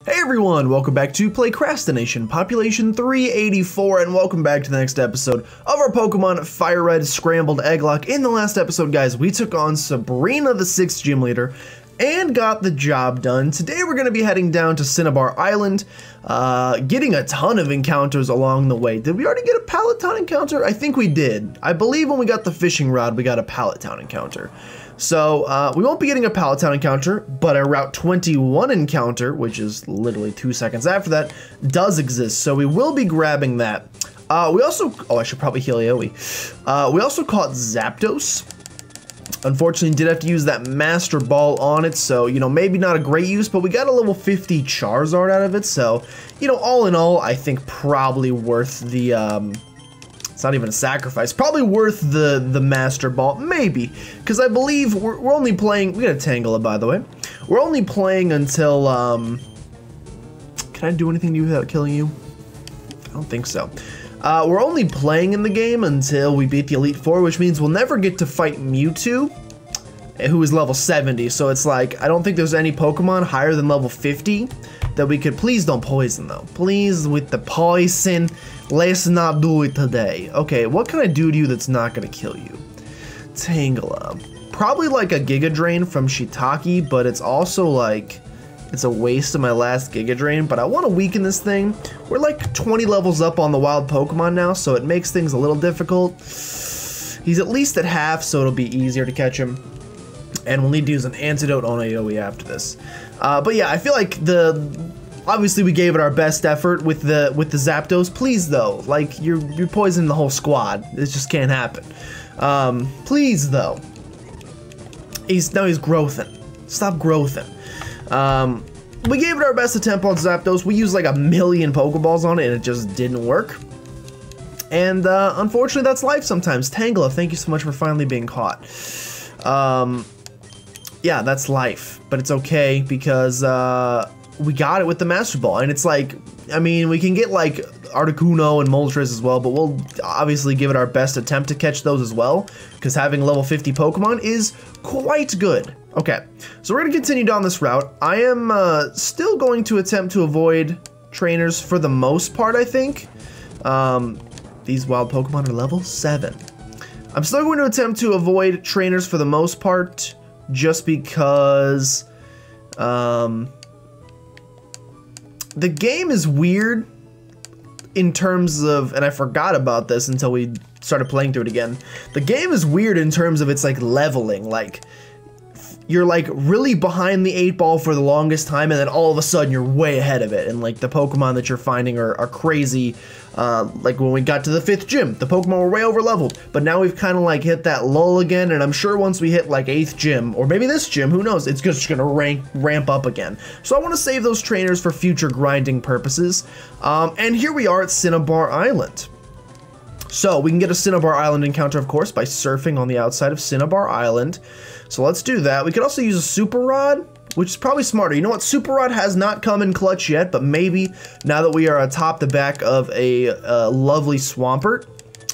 Hey everyone, welcome back to PlaycrastiNation, population 384, and welcome back to the next episode of our Pokemon Fire Red Scrambled Egglocke. In the last episode, guys, we took on Sabrina, the 6th gym leader, and got the job done. Today we're going to be heading down to Cinnabar Island, getting a ton of encounters along the way. Did we already get a Pallet Town encounter? I think we did. I believe when we got the fishing rod, we got a Pallet Town encounter. So we won't be getting a Pallet Town encounter, but a Route 21 encounter, which is literally 2 seconds after that, does exist. So we will be grabbing that. We also, I should probably heal Aoi. We also caught Zapdos. Unfortunately, did have to use that Master Ball on it, so, you know, maybe not a great use, but we got a level 50 Charizard out of it, so, you know, all in all, I think probably worth the, it's not even a sacrifice, probably worth the Master Ball, maybe, because I believe we're only playing, we got a Tangela, by the way, we're only playing until, can I do anything to you without killing you? I don't think so. We're only playing in the game until we beat the Elite Four, which means we'll never get to fight Mewtwo, who is level 70, so it's like, I don't think there's any Pokemon higher than level 50 that we could, please don't poison though, please with the poison, let's not do it today. Okay, what can I do to you that's not gonna kill you? Tangela, probably like a Giga Drain from Shiitake, but it's also like, it's a waste of my last Giga Drain, but I want to weaken this thing. We're like 20 levels up on the wild Pokemon now, so it makes things a little difficult. He's at least at half, so it'll be easier to catch him. And we'll need to use an antidote on Aoi after this. But yeah, I feel like obviously we gave it our best effort with the Zapdos. Please though, like you're poisoning the whole squad. This just can't happen. Please though. He's growthing. Stop growthing. We gave it our best attempt on Zapdos. We used like 1,000,000 Pokeballs on it and it just didn't work. And unfortunately that's life sometimes. Tangela, thank you so much for finally being caught. Yeah, that's life, but it's okay because we got it with the Master Ball, and it's like, I mean, we can get like Articuno and Moltres as well, but we'll obviously give it our best attempt to catch those as well, because having level 50 Pokemon is quite good. Okay, so we're gonna continue down this route. I am still going to attempt to avoid trainers for the most part, I think. These wild Pokemon are level 7. I'm still going to attempt to avoid trainers for the most part, just because the game is weird in terms of, and I forgot about this until we started playing through it again. The game is weird in terms of its like leveling, like you're like really behind the 8 ball for the longest time, and then all of a sudden you're way ahead of it, and like the Pokemon that you're finding are crazy. Like when we got to the 5th gym, the Pokemon were way over leveled, but now we've kind of like hit that lull again, and I'm sure once we hit like 8th gym, or maybe this gym, who knows, it's just gonna ramp up again. So I want to save those trainers for future grinding purposes. And here we are at Cinnabar Island. So we can get a Cinnabar Island encounter, of course, by surfing on the outside of Cinnabar Island. So let's do that. We could also use a Super Rod, which is probably smarter. You know what? Super Rod has not come in clutch yet, but maybe now that we are atop the back of a lovely Swampert,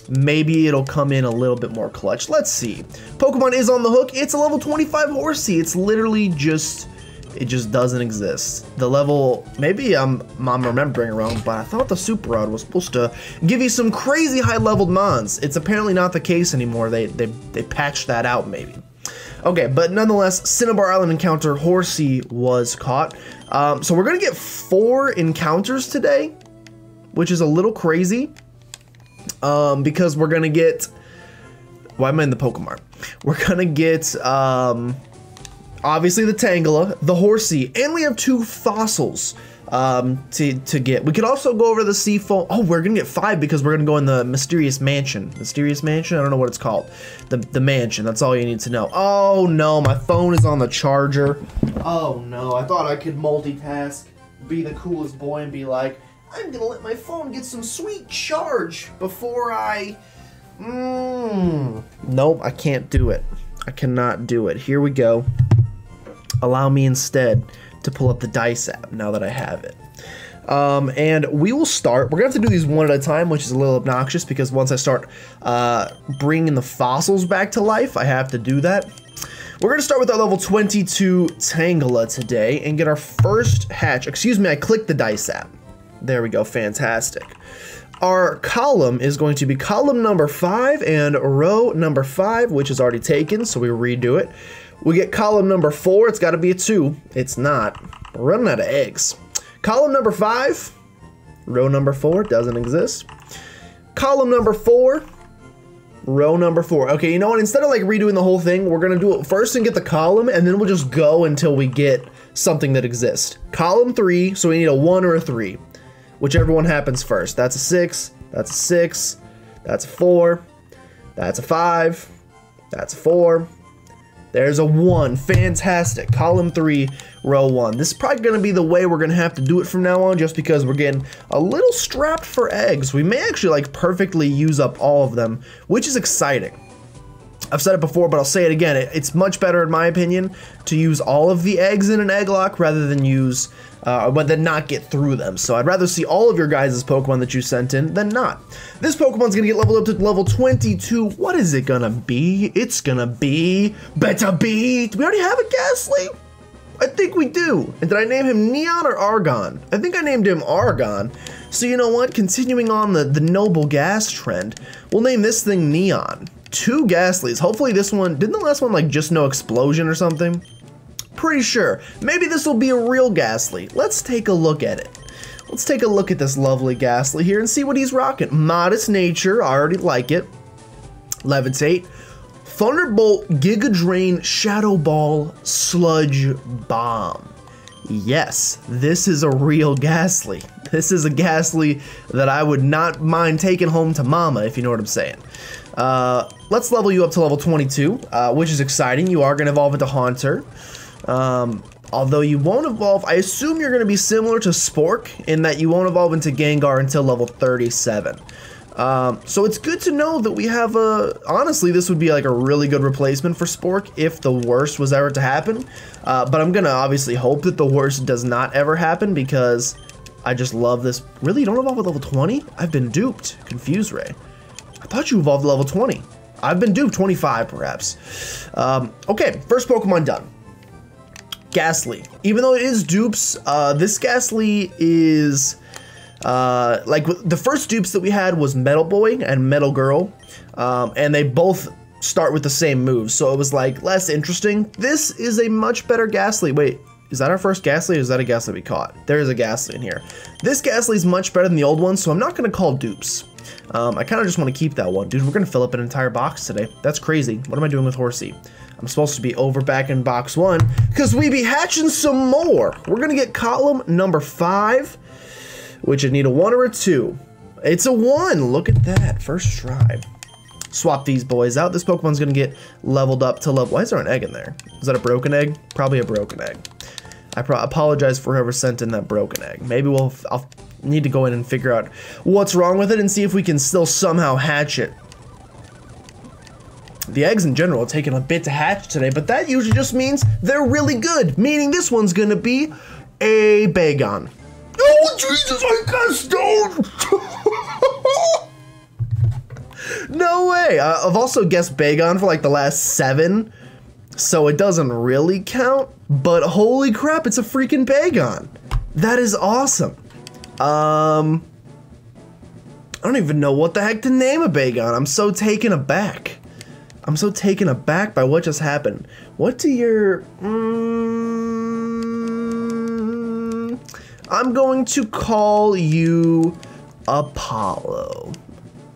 maybe it'll come in a little bit more clutch. Let's see. Pokemon is on the hook. It's a level 25 Horsey. It's literally just, it just doesn't exist. The level, maybe I'm remembering it wrong, but I thought the Super Rod was supposed to give you some crazy high-leveled mons. It's apparently not the case anymore. They patched that out, maybe. Okay, but nonetheless, Cinnabar Island encounter, Horsey was caught. So we're gonna get 4 encounters today, which is a little crazy, because we're gonna get, why am I in the Pokemon? We're gonna get, obviously the Tangela, the Horsey, and we have 2 fossils to get. We could also go over the Seafoam. Oh, we're gonna get 5 because we're gonna go in the Mysterious Mansion. Mysterious Mansion? I don't know what it's called. The mansion, that's all you need to know. Oh no, my phone is on the charger. Oh no, I thought I could multitask, be the coolest boy and be like, I'm gonna let my phone get some sweet charge before I... Nope, I can't do it. I cannot do it. Here we go. Allow me instead to pull up the Dice app now that I have it. And we will start. We're gonna have to do these one at a time, which is a little obnoxious because once I start bringing the fossils back to life, I have to do that. We're gonna start with our level 22 Tangela today and get our first hatch. Excuse me, I clicked the dice app. There we go, fantastic. Our column is going to be column number 5 and row number 5, which is already taken, so we redo it. We get column number 4, it's gotta be a 2. It's not. We're running out of eggs. Column number 5, row number 4, doesn't exist. Column number 4, row number 4. Okay, you know what? Instead of like redoing the whole thing, we're gonna do it first and get the column, and then we'll just go until we get something that exists. Column 3, so we need a 1 or a 3. Whichever one happens first. That's a 6, that's a 6, that's a 4, that's a 5, that's a 4. There's a 1, fantastic. Column 3, row 1. This is probably gonna be the way we're gonna have to do it from now on, just because we're getting a little strapped for eggs. We may actually like perfectly use up all of them, which is exciting. I've said it before, but I'll say it again. It's much better, in my opinion, to use all of the eggs in an egg lock rather than use, but then not get through them. So I'd rather see all of your guys' Pokemon that you sent in than not. This Pokemon's gonna get leveled up to level 22. What is it gonna be? It's gonna be Beta B. Do we already have a Ghastly? I think we do. And did I name him Neon or Argon? I think I named him Argon. So you know what? Continuing on the noble gas trend, we'll name this thing Neon. 2 Ghastlies. Hopefully this one, didn't the last one like just no explosion or something? Pretty sure. Maybe this will be a real Ghastly. Let's take a look at it. Let's take a look at this lovely Ghastly here and see what he's rocking. Modest nature, I already like it. Levitate. Thunderbolt, Giga Drain, Shadow Ball, Sludge Bomb. Yes, this is a real Ghastly. This is a Ghastly that I would not mind taking home to mama, if you know what I'm saying. Let's level you up to level 22, which is exciting. You are going to evolve into Haunter. Although you won't evolve, I assume you're going to be similar to Spork in that you won't evolve into Gengar until level 37. So it's good to know that we have honestly, this would be like a really good replacement for Spork if the worst was ever to happen. But I'm going to obviously hope that the worst does not ever happen because I just love this. Really? You don't evolve at level 20? I've been duped. Confuse Ray. I thought you evolved to level 20. I've been duped, 25 perhaps. Okay, first Pokemon done. Ghastly. Even though it is dupes, this Ghastly is like the first dupes that we had was Metal Boy and Metal Girl, and they both start with the same moves, so it was like less interesting. This is a much better Ghastly. Wait, is that our first Ghastly or is that a Ghastly we caught? There is a Ghastly in here. This Ghastly is much better than the old one, so I'm not going to call dupes. I kind of just want to keep that one. Dude, we're going to fill up an entire box today. That's crazy. What am I doing with Horsey? I'm supposed to be over back in box 1 because we be hatching some more. We're going to get column number 5, which would need a 1 or a 2. It's a 1. Look at that. First try. Swap these boys out. This Pokemon's going to get leveled up to level... Why is there an egg in there? Is that a broken egg? Probably a broken egg. I apologize for whoever sent in that broken egg. Maybe I'll need to go in and figure out what's wrong with it and see if we can still somehow hatch it. The eggs in general are taking a bit to hatch today, but that usually just means they're really good, meaning this one's gonna be a Bagon. Oh, Jesus, I got stoned! No way! I've also guessed Bagon for like the last 7, so it doesn't really count, but holy crap, it's a freaking Bagon. That is awesome. I don't even know what the heck to name a Bagon. I'm so taken aback. I'm so taken aback by what just happened. What do your... I'm going to call you Apollo.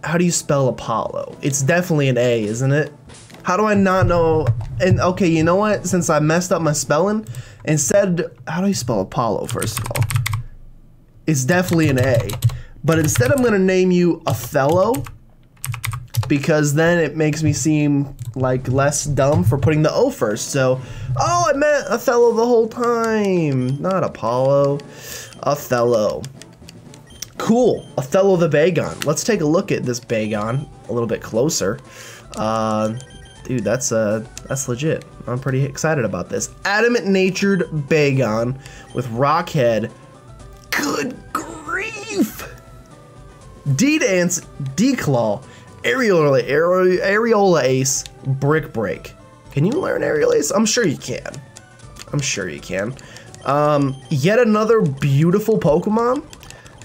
How do you spell Apollo? It's definitely an A, isn't it? How do I not know? And okay, you know what? Since I messed up my spelling, instead, how do you spell Apollo, first of all? It's definitely an A. But instead, I'm gonna name you Othello, because then it makes me seem like less dumb for putting the O first. So, oh, I meant Othello the whole time, not Apollo. Othello. Cool, Othello the Bagon. Let's take a look at this Bagon a little bit closer. Dude, that's legit. I'm pretty excited about this. Adamant-natured Bagon with Rock Head. Good grief! D-Dance, D-Claw, Areola Ace, Brick Break. Can you learn Aerial Ace? I'm sure you can. I'm sure you can. Yet another beautiful Pokemon.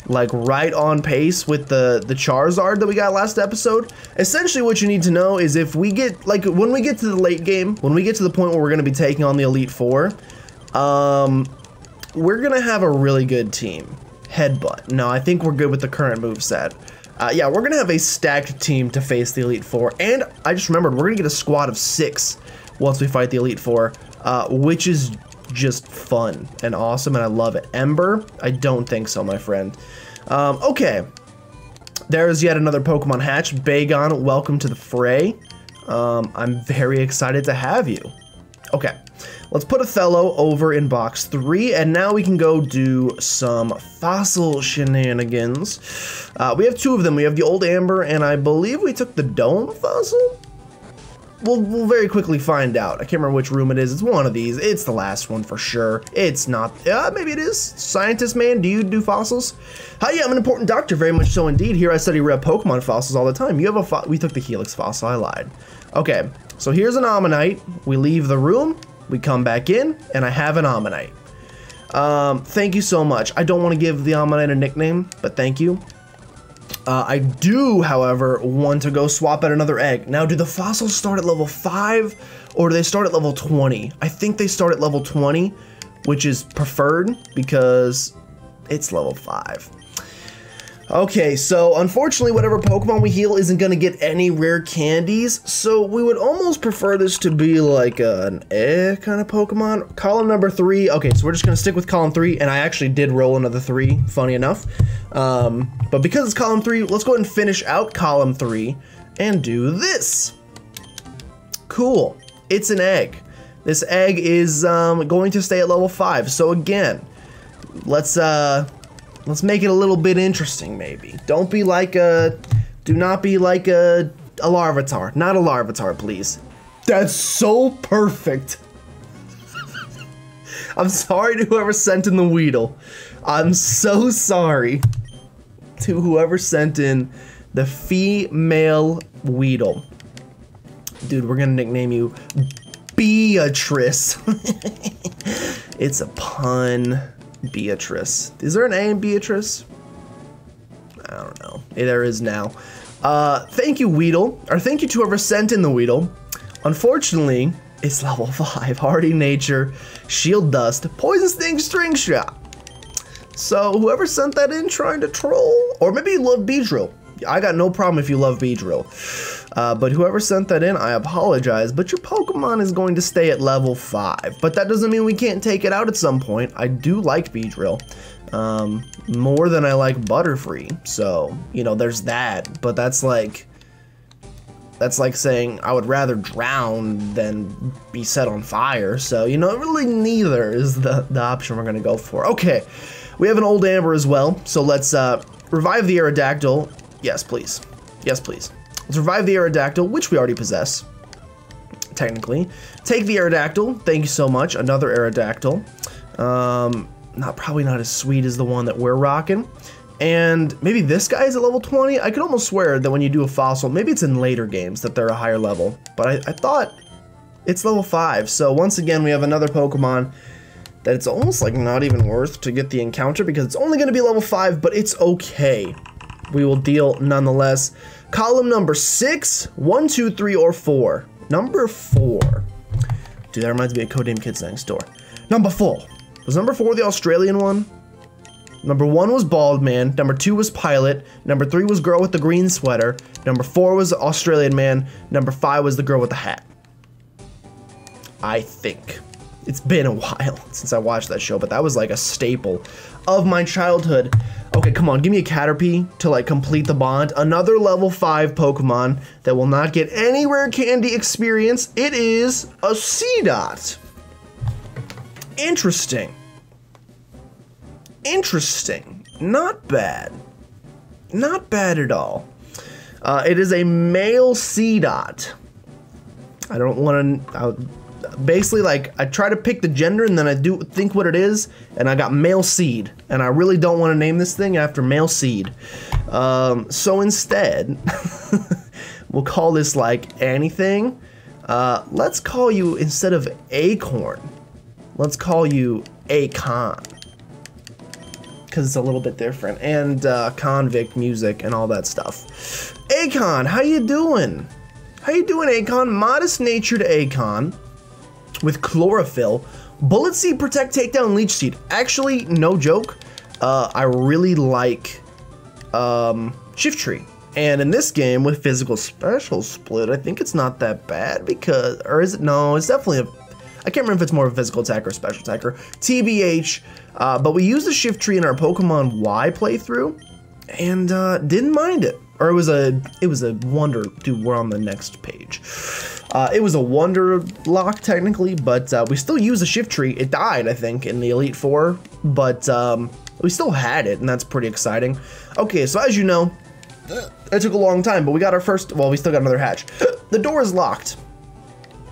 Like right on pace with the Charizard that we got last episode. Essentially what you need to know is if we get, like when we get to the late game, when we get to the point where we're going to be taking on the Elite Four, we're going to have a really good team. Headbutt. No, I think we're good with the current moveset. Yeah, we're going to have a stacked team to face the Elite Four. And I just remembered, we're going to get a squad of 6 once we fight the Elite Four, which is just fun and awesome, and I love it. Ember? I don't think so, my friend. Okay. There's yet another Pokemon hatch. Bagon, welcome to the fray. I'm very excited to have you. Okay. Let's put Othello over in box 3, and now we can go do some fossil shenanigans. We have 2 of them. We have the old Amber, and I believe we took the Dome fossil? We'll very quickly find out. I can't remember which room it is. It's one of these. It's the last one for sure. It's not. Maybe it is. Scientist man, do you do fossils? Hi, yeah, I'm an important doctor, very much so indeed. Here I study rare Pokemon fossils all the time. You have a we took the Helix fossil. I lied. Okay, so here's an Ammonite. We leave the room. We come back in, and I have an Ammonite. Thank you so much. I don't want to give the Ammonite a nickname, but thank you. I do, however, want to go swap out another egg. Now, do the fossils start at level 5 or do they start at level 20? I think they start at level 20, which is preferred because it's level 5. Okay, so unfortunately, whatever Pokemon we heal isn't going to get any rare candies, so we would almost prefer this to be like an egg kind of Pokemon. Column number 3. Okay, so we're just going to stick with column 3, and I actually did roll another 3, funny enough. But because it's column 3, let's go ahead and finish out column 3 and do this. Cool. It's an egg. This egg is going to stay at level 5. So again, let's make it a little bit interesting, maybe. Don't be like a, do not be like a Larvitar. Not a Larvitar, please. That's so perfect. I'm sorry to whoever sent in the Weedle. I'm so sorry to whoever sent in the female Weedle. Dude, we're gonna nickname you Beatrice. It's a pun. Beatrice. Is there an A in Beatrice? I don't know. There is now. Thank you, Weedle. Or thank you to whoever sent in the Weedle. Unfortunately, it's level 5. Hardy Nature, Shield Dust, Poison Sting, String Shot. So whoever sent that in trying to troll, or maybe you love Beedrill. I got no problem if you love Beedrill. But whoever sent that in, I apologize, but your Pokemon is going to stay at level 5. But that doesn't mean we can't take it out at some point. I do like Beedrill, more than I like Butterfree. So, you know, there's that. But that's like saying I would rather drown than be set on fire. So, you know, really neither is the option we're going to go for. Okay, we have an old Amber as well. So let's revive the Aerodactyl. Yes, please. Yes, please. Let's revive the Aerodactyl, which we already possess, technically. Take the Aerodactyl. Thank you so much. Another Aerodactyl. Probably not as sweet as the one that we're rocking. And maybe this guy is at level 20. I could almost swear that when you do a fossil, maybe it's in later games that they're a higher level. But I thought it's level 5. So once again, we have another Pokemon that it's almost like not even worth to get the encounter because it's only going to be level 5, but it's okay. We will deal nonetheless. Column number 6, 1, 2, 3, or 4. Number 4. Dude, that reminds me of Codename Kids Next Door. Number 4. Was number 4 the Australian one? Number 1 was Bald Man. Number 2 was Pilot. Number 3 was Girl with the Green Sweater. Number 4 was Australian Man. Number 5 was the Girl with the Hat. I think. It's been a while since I watched that show, but that was like a staple of my childhood. Okay, come on, give me a Caterpie to like complete the bond. Another level 5 Pokemon that will not get any rare candy experience. It is a Seedot. Interesting. Interesting. Not bad. Not bad at all. It is a male Seedot. I don't want to... Basically, like, I try to pick the gender and then I do think what it is, and I got male seed, and I really don't want to name this thing after male seed. So instead, we'll call this like anything. Let's call you, instead of Acorn, let's call you Acon. Because it's a little bit different. And convict music and all that stuff. Acon, how you doing? How you doing, Acon? Modest natured Acon with chlorophyll, bullet seed, protect, takedown, leech seed. Actually, no joke. I really like shift tree. And in this game with physical special split, I think it's not that bad because, or is it? No, it's definitely I can't remember if it's more of a physical attacker or special attacker. TBH, but we used the shift tree in our Pokemon Y playthrough and didn't mind it. Or it was a wonder, dude, we're on the next page. It was a wonder lock technically, but we still used the shift tree. It died, I think, in the Elite Four, but we still had it, and that's pretty exciting. Okay, so as you know, it took a long time, but we got our first, well, we still got another hatch. The door is locked.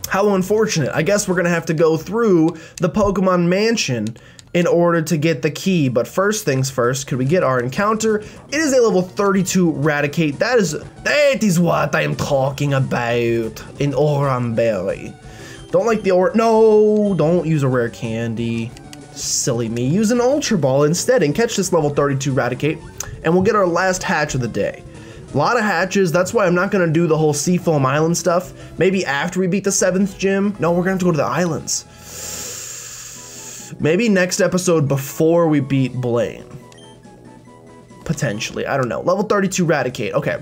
How unfortunate. I guess we're gonna have to go through the Pokemon Mansion in order to get the key, but first things first, could we get our encounter? It is a level 32 Raticate. That is what I am talking about. An Oramberry. Don't like the no, don't use a rare candy. Silly me. Use an Ultra Ball instead and catch this level 32 Raticate, and we'll get our last hatch of the day. A lot of hatches, that's why I'm not gonna do the whole Seafoam Island stuff. Maybe after we beat the 7th gym. No, we're gonna have to go to the islands. Maybe next episode before we beat Blaine. Potentially, I don't know. Level 32 Raticate, okay.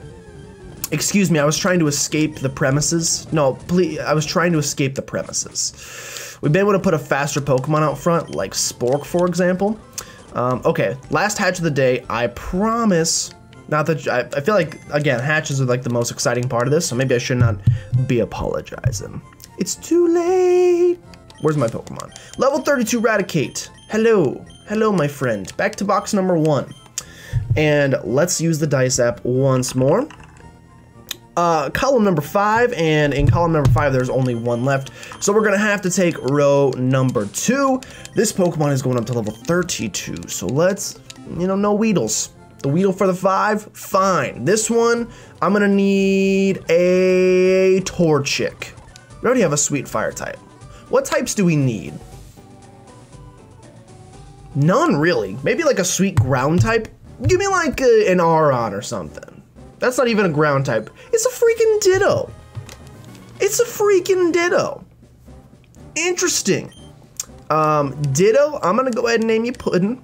Excuse me, I was trying to escape the premises. No, please, I was trying to escape the premises. We've been able to put a faster Pokemon out front, like Spork, for example. Okay, last hatch of the day, I promise. Not that, I feel like, again, hatches are like the most exciting part of this, so maybe I should not be apologizing. It's too late. Where's my Pokemon? Level 32 Raticate. Hello. Hello, my friend. Back to box number 1. And let's use the dice app once more. Column number 5, and in column number 5, there's only one left. So we're gonna have to take row number 2. This Pokemon is going up to level 32, so let's, you know, no Weedles. The Weedle for the 5, fine. This one, I'm gonna need a Torchic. We already have a Sweet Fire type. What types do we need? None, really. Maybe like a Sweet Ground type? Give me like an Aron or something. That's not even a ground type. It's a freaking Ditto. It's a freaking Ditto. Interesting. Ditto, I'm gonna go ahead and name you Puddin'.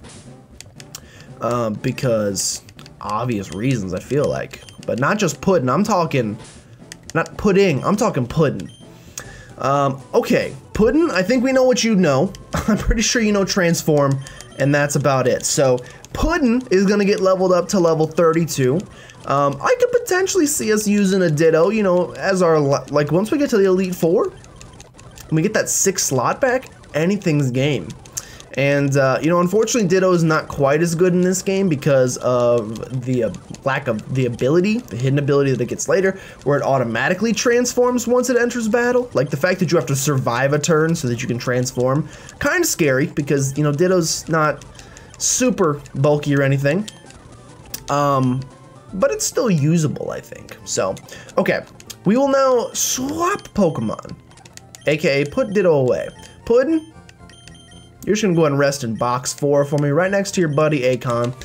Because obvious reasons, I feel like. But not just Puddin', I'm talking, not pudding, I'm talking Puddin'. Okay, Puddin', I think we know what you know. I'm pretty sure you know Transform, and that's about it. So, Puddin' is gonna get leveled up to level 32. I could potentially see us using a Ditto, you know, as our, like, once we get to the Elite Four, and we get that 6th slot back, anything's game. And, you know, unfortunately, Ditto is not quite as good in this game because of the lack of the ability, the hidden ability that it gets later, where it automatically transforms once it enters battle. Like, the fact that you have to survive a turn so that you can transform, kind of scary because, you know, Ditto's not super bulky or anything. But it's still usable, I think. So, okay, we will now swap Pokemon, aka put Ditto away. Puddin', you're just gonna go ahead and rest in box 4 for me, right next to your buddy Acon.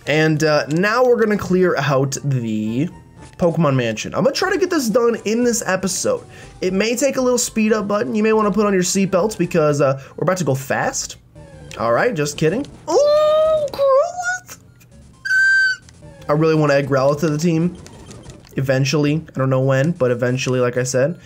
And now we're gonna clear out the Pokemon Mansion. I'm gonna try to get this done in this episode. It may take a little speed up button. You may wanna put on your seatbelts because we're about to go fast. All right, just kidding. Oh, Growlithe! I really want to add Growlithe to the team. Eventually, I don't know when, but eventually, like I said.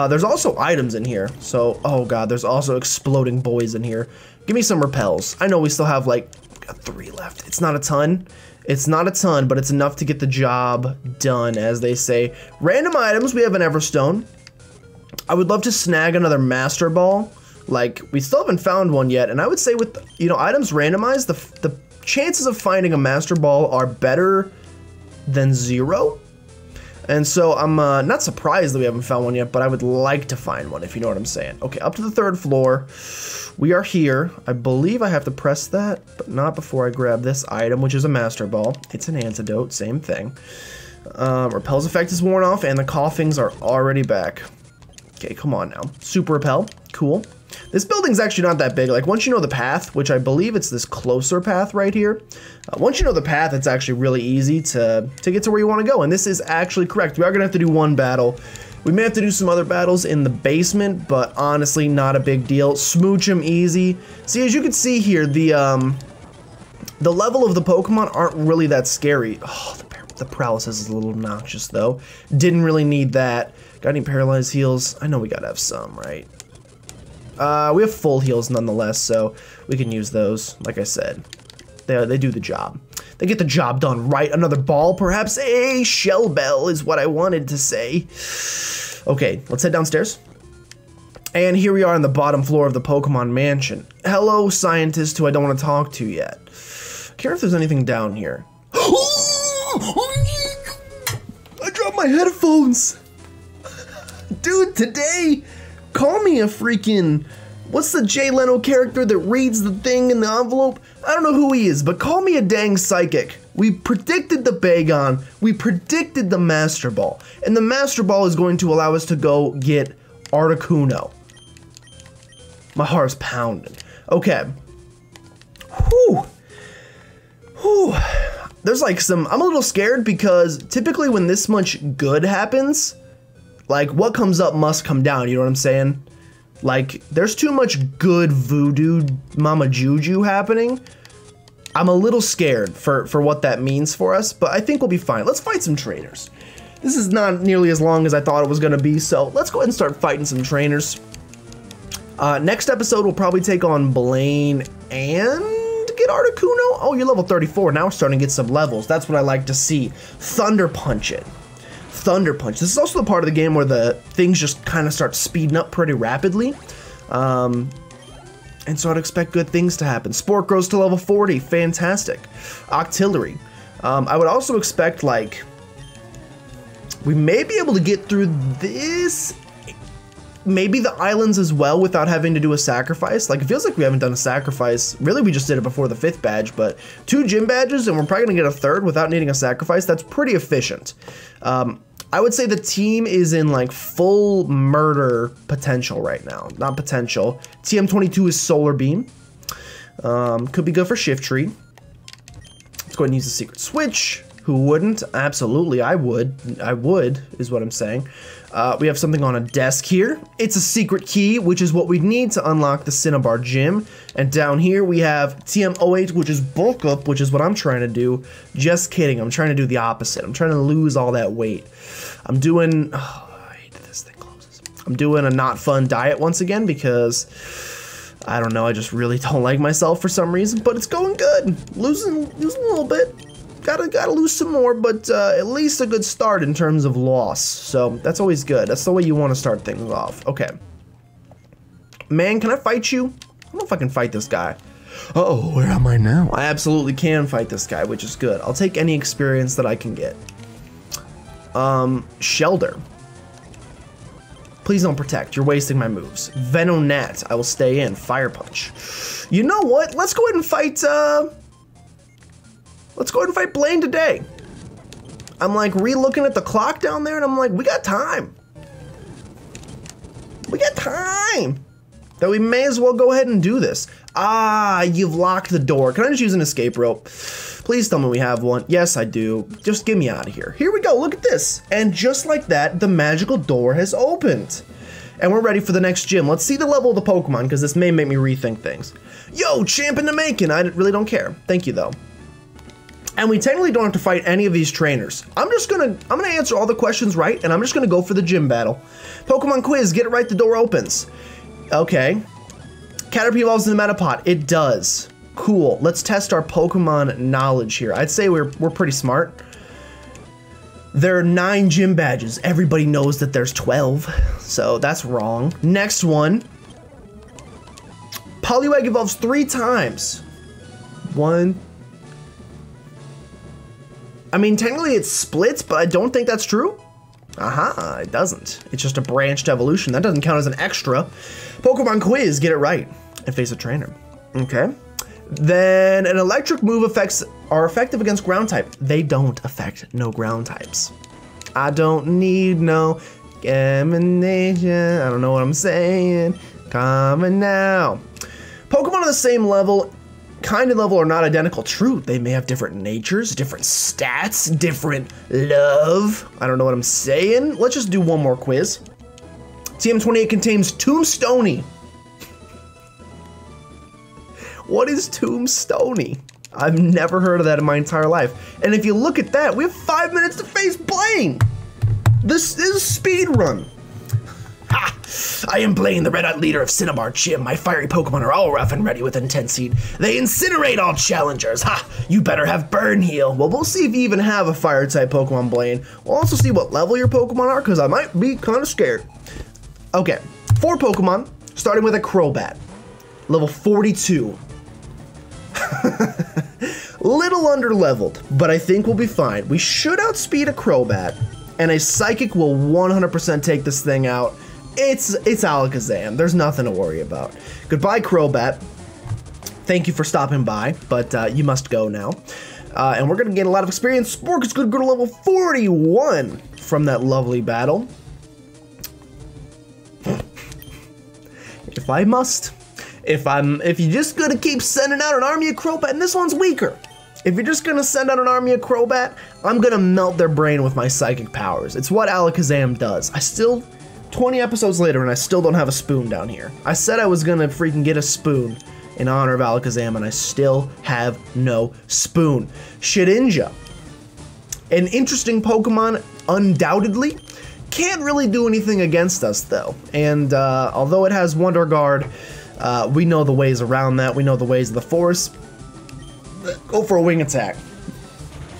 There's also items in here. So, oh god, there's also exploding boys in here. Give me some repels. I know we still have like 3 left. It's not a ton. It's not a ton, but it's enough to get the job done, as they say. Random items, we have an Everstone. I would love to snag another Master Ball. Like, we still haven't found one yet, and I would say with, you know, items randomized, the chances of finding a Master Ball are better than 0. And so I'm not surprised that we haven't found one yet, but I would like to find one, if you know what I'm saying. Okay, up to the 3rd floor. We are here. I believe I have to press that, but not before I grab this item, which is a Master Ball. It's an antidote, same thing. Repel's effect is worn off, and the coughings are already back. Okay, come on now. Super repel, cool. This building's actually not that big. Like once you know the path, which I believe it's this closer path right here. Once you know the path, it's actually really easy to get to where you want to go. And this is actually correct. We are gonna have to do one battle. We may have to do some other battles in the basement, but honestly, not a big deal. Smooch them easy. See, as you can see here, the level of the Pokemon aren't really that scary. Oh, the paralysis is a little obnoxious though. Didn't really need that. Got any paralyzed heals? I know we gotta have some, right? We have full heals nonetheless, so we can use those. Like I said, they do the job. They get the job done, right? Another ball, perhaps? A shell bell is what I wanted to say. Okay, let's head downstairs. And here we are on the bottom floor of the Pokemon Mansion. Hello, scientist who I don't want to talk to yet. I care if there's anything down here. I dropped my headphones. Dude, today, call me a freaking, what's the Jay Leno character that reads the thing in the envelope? I don't know who he is, but call me a dang psychic. We predicted the Bagon, we predicted the Master Ball, and the Master Ball is going to allow us to go get Articuno. My heart's pounding. Okay. Whew. Whew. There's like some, I'm a little scared because typically when this much good happens, like what comes up must come down, you know what I'm saying? Like there's too much good voodoo mama juju happening. I'm a little scared for what that means for us, but I think we'll be fine. Let's fight some trainers. This is not nearly as long as I thought it was gonna be, so let's go ahead and start fighting some trainers. Next episode, we'll probably take on Blaine and get Articuno. Oh, you're level 34. Now we're starting to get some levels. That's what I like to see. Thunder Punch it. Thunder Punch. This is also the part of the game where the things just kind of start speeding up pretty rapidly. And so I'd expect good things to happen. Sport grows to level 40. Fantastic. Octillery. I would also expect, like, we may be able to get through this, maybe the islands as well without having to do a sacrifice. Like, it feels like we haven't done a sacrifice. Really, we just did it before the 5th badge, but 2 gym badges and we're probably gonna get a 3rd without needing a sacrifice. That's pretty efficient. I would say the team is in like full murder potential right now. Not potential. TM22 is Solar Beam. Could be good for Shift Tree. Let's go ahead and use the secret switch. Who wouldn't? Absolutely, I would. I would, is what I'm saying. We have something on a desk here. It's a secret key, which is what we need to unlock the Cinnabar Gym. And down here we have TM08, which is bulk up, which is what I'm trying to do. Just kidding, I'm trying to do the opposite. I'm trying to lose all that weight. I'm doing, oh, I hate this thing closes. I'm doing a not fun diet once again because, I don't know, I just really don't like myself for some reason, but it's going good. Losing a little bit. Gotta lose some more, but at least a good start in terms of loss. So that's always good. That's the way you want to start things off. Okay. Man, can I fight you? I don't know if I can fight this guy. Uh-oh, where am I now? I absolutely can fight this guy, which is good. I'll take any experience that I can get. Shelter. Please don't protect. You're wasting my moves. Venonat. I will stay in. Fire Punch. You know what? Let's go ahead and fight, let's go ahead and fight Blaine today. I'm like re-looking at the clock down there and I'm like, we got time. We got time. That we may as well go ahead and do this. Ah, you've locked the door. Can I just use an escape rope? Please tell me we have one. Yes, I do. Just get me out of here. Here we go, look at this. And just like that, the magical door has opened. And we're ready for the next gym. Let's see the level of the Pokemon, because this may make me rethink things. Yo, champ in the making. I really don't care. Thank you, though. And we technically don't have to fight any of these trainers. I'm gonna answer all the questions right, and I'm just gonna go for the gym battle. Pokemon quiz, get it right, the door opens. Okay. Caterpie evolves in the Metapod. It does. Cool. Let's test our Pokemon knowledge here. I'd say we're pretty smart. There are 9 gym badges. Everybody knows that there's 12, so that's wrong. Next one. Poliwag evolves 3 times. 1. I mean, technically it splits, but I don't think that's true. Aha, it doesn't. It's just a branched evolution. That doesn't count as an extra. Pokemon quiz, get it right. And face a trainer. Okay. Then an electric move effects are effective against ground type. They don't affect no ground types. I don't need no Combination. I don't know what I'm saying. Coming now. Pokemon on the same level, kind of level, are not identical. True, they may have different natures, different stats, different love. I don't know what I'm saying. Let's just do one more quiz. TM28 contains Tombstony. What is Tombstony? I've never heard of that in my entire life. And if you look at that, we have 5 minutes to face Blaine. This is speed run. Ha! I am Blaine, the red-eyed leader of Cinnabar Gym. My fiery Pokemon are all rough and ready with intense heat. They incinerate all challengers. Ha! You better have Burn Heal. Well, we'll see if you even have a fire-type Pokemon, Blaine. We'll also see what level your Pokemon are, because I might be kind of scared. Okay, 4 Pokemon, starting with a Crobat. Level 42. Little under-leveled, but I think we'll be fine. We should outspeed a Crobat, and a Psychic will 100% take this thing out. It's Alakazam. There's nothing to worry about. Goodbye, Crobat. Thank you for stopping by, but you must go now. And we're going to gain a lot of experience. Spork is going to go to level 41 from that lovely battle. If I must. If you're just gonna keep sending out an army of Crobat, and this one's weaker. If you're just gonna send out an army of Crobat, I'm gonna melt their brain with my psychic powers. It's what Alakazam does. 20 episodes later, and I still don't have a spoon down here. I said I was gonna freaking get a spoon in honor of Alakazam, and I still have no spoon. Shedinja, an interesting Pokemon, undoubtedly. Can't really do anything against us, though. And although it has Wonder Guard, we know the ways around that. We know the ways of the force. Go for a wing attack.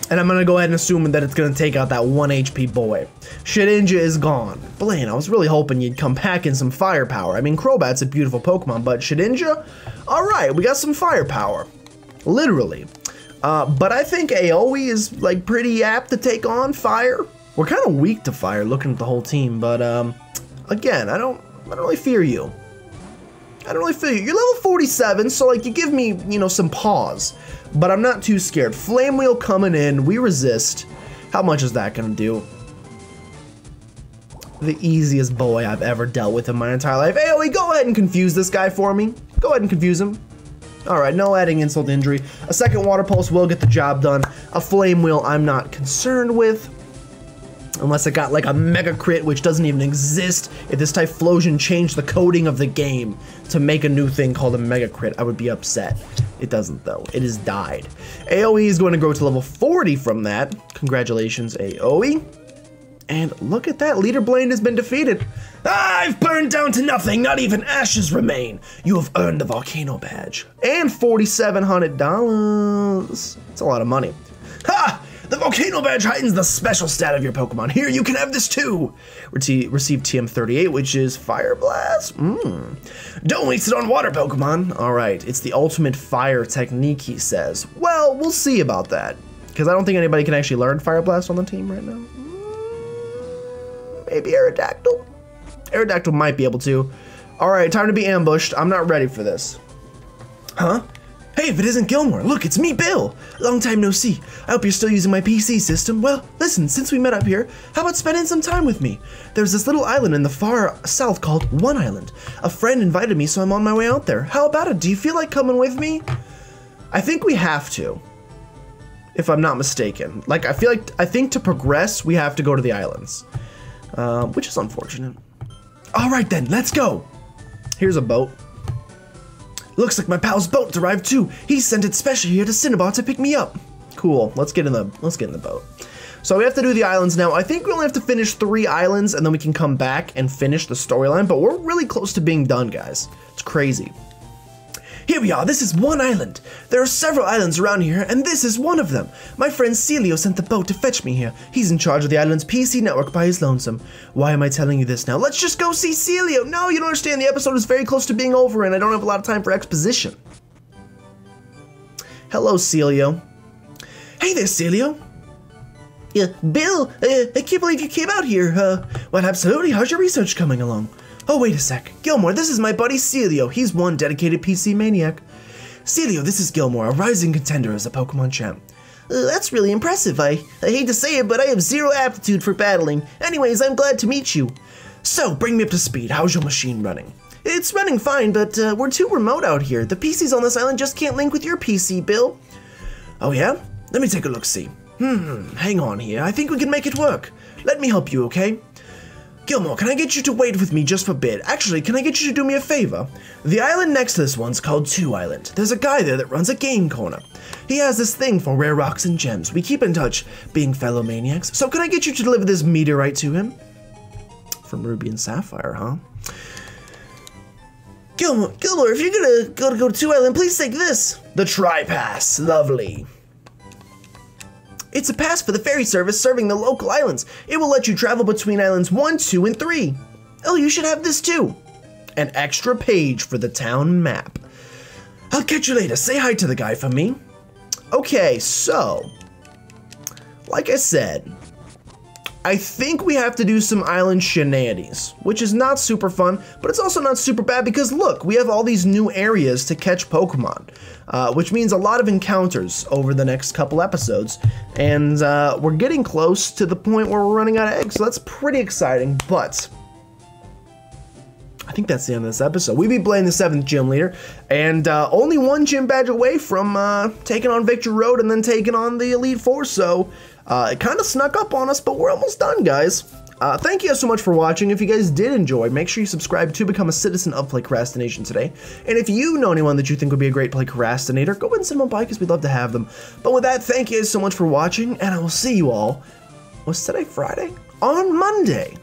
And I'm going to go ahead and assume that it's going to take out that 1 HP boy. Shedinja is gone. Blaine, I was really hoping you'd come back in some firepower. I mean, Crobat's a beautiful Pokemon, but Shedinja? Alright, we got some firepower. Literally. But I think Aoi is, like, pretty apt to take on fire. We're kind of weak to fire looking at the whole team, but, again, I don't really fear you. I don't really feel you. You're level 47, so like you give me, you know, some pause. But I'm not too scared. Flame Wheel coming in. We resist. How much is that gonna do? The easiest boy I've ever dealt with in my entire life. Aoi, go ahead and confuse this guy for me. Go ahead and confuse him. Alright, no adding insult to injury. A second Water Pulse will get the job done. A Flame Wheel I'm not concerned with. Unless it got like a Mega Crit, which doesn't even exist. If this Typhlosion changed the coding of the game to make a new thing called a Mega Crit, I would be upset. It doesn't though. It has died. Aoi is going to grow to level 40 from that. Congratulations, Aoi. And look at that, Leader Blaine has been defeated. I've burned down to nothing, not even ashes remain. You have earned the Volcano Badge. And $4,700. It's a lot of money. Ha! The Volcano Badge heightens the special stat of your Pokemon. Here, you can have this too. Receive TM38, which is Fire Blast. Don't waste it on water Pokemon. All right, it's the ultimate fire technique, he says. Well, we'll see about that. Because I don't think anybody can actually learn Fire Blast on the team right now. Maybe Aerodactyl? Aerodactyl might be able to. All right, time to be ambushed. I'm not ready for this. Huh? Hey, if it isn't Gilmore, look, it's me, Bill. Long time no see. I hope you're still using my PC system. Well, listen, since we met up here, how about spending some time with me? There's this little island in the far south called One Island. A friend invited me, so I'm on my way out there. How about it? Do you feel like coming with me? I think we have to, if I'm not mistaken. Like, I think to progress, we have to go to the islands, which is unfortunate. All right then, let's go. Here's a boat. Looks like my pal's boat arrived too. He sent it special here to Cinnabar to pick me up. Cool. Let's get in the boat. So we have to do the islands now. I think we only have to finish 3 islands and then we can come back and finish the storyline, but we're really close to being done, guys. It's crazy. Here we are, this is One Island. There are several islands around here, and this is one of them. My friend Celio sent the boat to fetch me here. He's in charge of the island's PC network by his lonesome. Why am I telling you this now? Let's just go see Celio. No, you don't understand, the episode is very close to being over, and I don't have a lot of time for exposition. Hello, Celio. Hey there, Celio. Yeah, Bill, I can't believe you came out here. Well, absolutely, how's your research coming along? Oh, wait a sec. Gilmore, this is my buddy Celio. He's one dedicated PC maniac. Celio, this is Gilmore, a rising contender as a Pokemon champ. That's really impressive. I hate to say it, but I have zero aptitude for battling. Anyways, I'm glad to meet you. So, bring me up to speed. How's your machine running? It's running fine, but we're too remote out here. The PCs on this island just can't link with your PC, Bill. Oh yeah? Let me take a look-see. Hang on here. I think we can make it work. Let me help you, okay? Gilmore, can I get you to wait with me just for a bit? Actually, can I get you to do me a favor? The island next to this one's called 2 Island. There's a guy there that runs a game corner. He has this thing for rare rocks and gems. We keep in touch, being fellow maniacs. So can I get you to deliver this meteorite to him? From Ruby and Sapphire, huh? Gilmore, if you're gonna go to 2 Island, please take this. The Tri-Pass. Lovely. It's a pass for the ferry service serving the local islands. It will let you travel between islands 1, 2, and 3. Oh, you should have this too. An extra page for the town map. I'll catch you later. Say hi to the guy for me. Okay, so, like I said, I think we have to do some island shenanigans, which is not super fun, but it's also not super bad because look, we have all these new areas to catch Pokemon, which means a lot of encounters over the next couple episodes, and we're getting close to the point where we're running out of eggs, so that's pretty exciting, but I think that's the end of this episode. We beat Blaine, the 7th gym leader, and only 1 gym badge away from taking on Victory Road and then taking on the Elite Four, so it kind of snuck up on us, but we're almost done, guys. Thank you guys so much for watching. If you guys did enjoy, make sure you subscribe to become a citizen of PlaycrastiNation today. And if you know anyone that you think would be a great Playcrastinator, go ahead and send them by because we'd love to have them. But with that, thank you guys so much for watching, and I will see you all, what's today, Friday? On Monday.